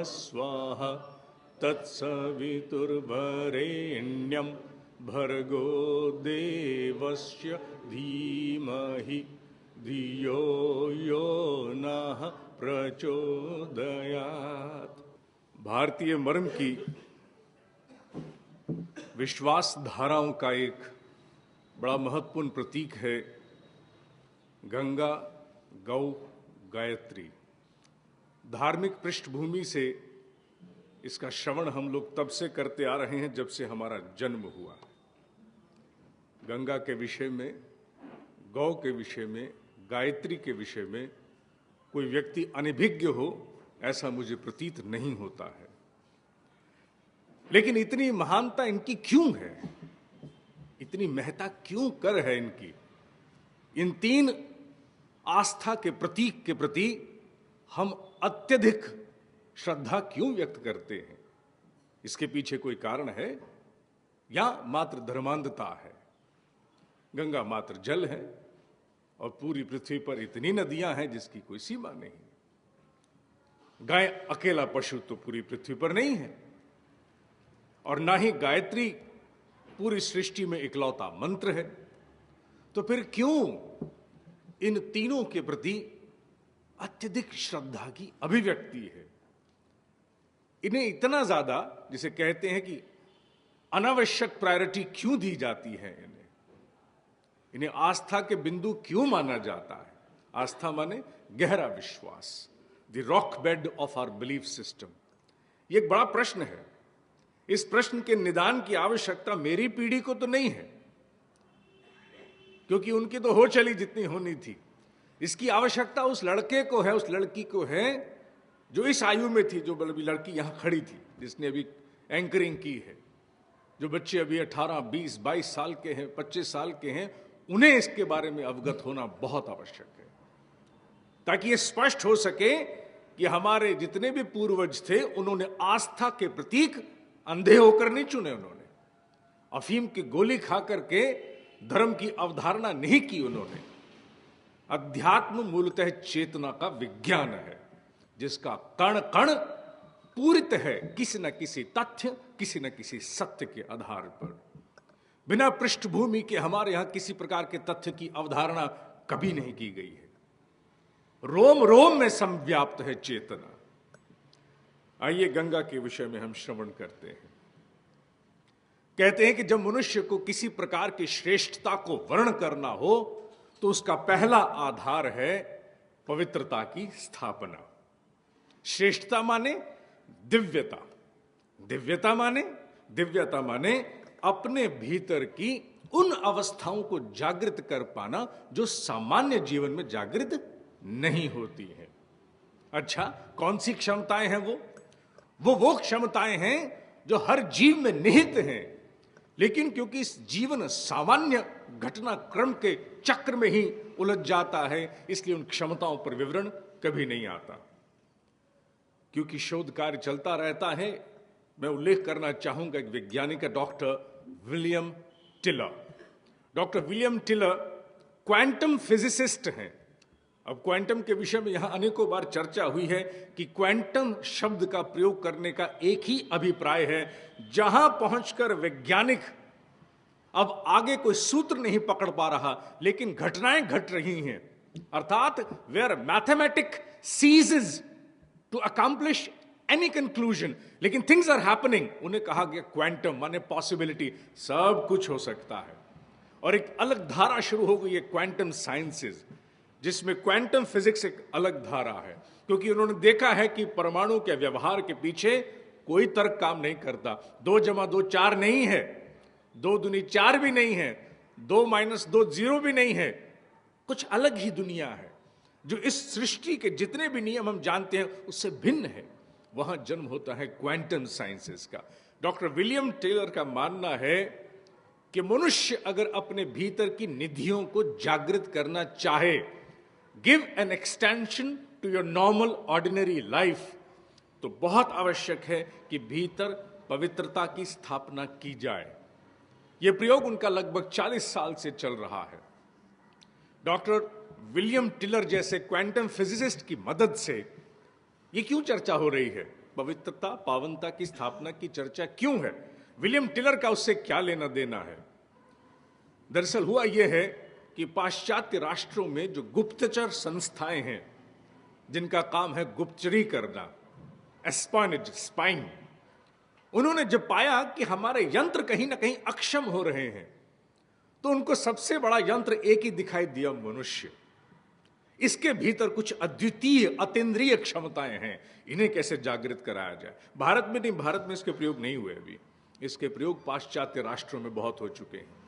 स्वाहा तत्सवितुर्वरेण्यं भर्गो देवस्य धीमहि धियो यो नः प्रचोदयात्। भारतीय मर्म की विश्वास धाराओं का एक बड़ा महत्वपूर्ण प्रतीक है गंगा, गौ, गायत्री। धार्मिक पृष्ठभूमि से इसका श्रवण हम लोग तब से करते आ रहे हैं जब से हमारा जन्म हुआ। गंगा के विषय में, गौ के विषय में, गायत्री के विषय में कोई व्यक्ति अनभिज्ञ हो ऐसा मुझे प्रतीत नहीं होता है। लेकिन इतनी महानता इनकी क्यों है, इतनी महत्ता क्यों कर है इनकी? इन तीन आस्था के प्रतीक के प्रति हम अत्यधिक श्रद्धा क्यों व्यक्त करते हैं? इसके पीछे कोई कारण है या मात्र धर्मांधता है? गंगा मात्र जल है और पूरी पृथ्वी पर इतनी नदियां हैं जिसकी कोई सीमा नहीं। गाय अकेला पशु तो पूरी पृथ्वी पर नहीं है और ना ही गायत्री पूरी सृष्टि में इकलौता मंत्र है। तो फिर क्यों इन तीनों के प्रति अत्यधिक श्रद्धा की अभिव्यक्ति है? इन्हें इतना ज्यादा, जिसे कहते हैं कि अनावश्यक प्रायोरिटी क्यों दी जाती है? इन्हें आस्था के बिंदु क्यों माना जाता है? आस्था माने गहरा विश्वास, the rock bed of our belief system. ये एक बड़ा प्रश्न है। इस प्रश्न के निदान की आवश्यकता मेरी पीढ़ी को तो नहीं है, क्योंकि उनकी तो हो चली जितनी होनी थी। इसकी आवश्यकता उस लड़के को है, उस लड़की को है जो इस आयु में थी, जो अभी लड़की यहां खड़ी थी जिसने अभी एंकरिंग की है। जो बच्चे अभी 18, 20, 22 साल के हैं, 25 साल के हैं, उन्हें इसके बारे में अवगत होना बहुत आवश्यक है, ताकि यह स्पष्ट हो सके कि हमारे जितने भी पूर्वज थे उन्होंने आस्था के प्रतीक अंधे होकर नहीं चुने। उन्होंने अफीम की गोली खा करके धर्म की अवधारणा नहीं की। उन्होंने अध्यात्म मूलतः चेतना का विज्ञान है, जिसका कण कण पूरित है किसी न किसी तथ्य, किसी न किसी सत्य के आधार पर। बिना पृष्ठभूमि के हमारे यहां किसी प्रकार के तथ्य की अवधारणा कभी नहीं की गई है। रोम रोम में संव्याप्त है चेतना। आइए गंगा के विषय में हम श्रवण करते हैं। कहते हैं कि जब मनुष्य को किसी प्रकार की श्रेष्ठता को वर्ण करना हो तो उसका पहला आधार है पवित्रता की स्थापना। श्रेष्ठता माने दिव्यता, दिव्यता माने अपने भीतर की उन अवस्थाओं को जागृत कर पाना जो सामान्य जीवन में जागृत नहीं होती है। अच्छा, कौन सी क्षमताएं हैं वो क्षमताएं हैं जो हर जीव में निहित हैं, लेकिन क्योंकि इस जीवन सामान्य घटनाक्रम के चक्र में ही उलझ जाता है, इसलिए उन क्षमताओं पर विवरण कभी नहीं आता। क्योंकि शोध कार्य चलता रहता है, मैं उल्लेख करना चाहूंगा एक वैज्ञानिक doctor William tiller. Doctor William tiller quantum physicist हैं अब क्वांटम के विषय में यहां अनेकों बार चर्चा हुई है कि क्वांटम शब्द का प्रयोग करने का एक ही अभिप्राय है, जहां पहुंचकर वैज्ञानिक अब आगे कोई सूत्र नहीं पकड़ पा रहा, लेकिन घटनाएं घट रही हैं, अर्थात where mathematic ceases to accomplish any conclusion, लेकिन थिंग्स आर हैपनिंग, उन्हें कहा गया क्वांटम माने पॉसिबिलिटी, सब कुछ हो सकता है। और एक अलग धारा शुरू हो गई है क्वांटम साइंसेज, जिसमें क्वांटम फिजिक्स एक अलग धारा है, क्योंकि उन्होंने देखा है कि परमाणु के व्यवहार के पीछे कोई तर्क काम नहीं करता। 2 + 2 4 नहीं है, 2 दूनी 4 भी नहीं है, 2 - 2 0 भी नहीं है, कुछ अलग ही दुनिया है जो इस सृष्टि के जितने भी नियम हम जानते हैं उससे भिन्न है। वहां जन्म होता है क्वांटम साइंसेस का। डॉक्टर विलियम टेलर का मानना है कि मनुष्य अगर अपने भीतर की निधियों को जागृत करना चाहे, give an extension to your normal ordinary life, तो बहुत आवश्यक है कि भीतर पवित्रता की स्थापना की जाए। यह प्रयोग उनका लगभग 40 साल से चल रहा है। डॉक्टर विलियम टिलर जैसे क्वांटम फिजिसिस्ट की मदद से ये क्यों चर्चा हो रही है, पवित्रता पावनता की स्थापना की चर्चा क्यों है, विलियम टिलर का उससे क्या लेना देना है? दरअसल हुआ यह है कि पाश्चात्य राष्ट्रों में जो गुप्तचर संस्थाएं हैं, जिनका काम है गुप्तचरी करना, एस्पाइनेज, स्पाइंग, उन्होंने जब पाया कि हमारे यंत्र कहीं ना कहीं अक्षम हो रहे हैं, तो उनको सबसे बड़ा यंत्र एक ही दिखाई दिया, मनुष्य। इसके भीतर कुछ अद्वितीय अतीन्द्रिय क्षमताएं हैं, इन्हें कैसे जागृत कराया जाए। भारत में नहीं, भारत में इसके प्रयोग नहीं हुए अभी, इसके प्रयोग पाश्चात्य राष्ट्रों में बहुत हो चुके हैं।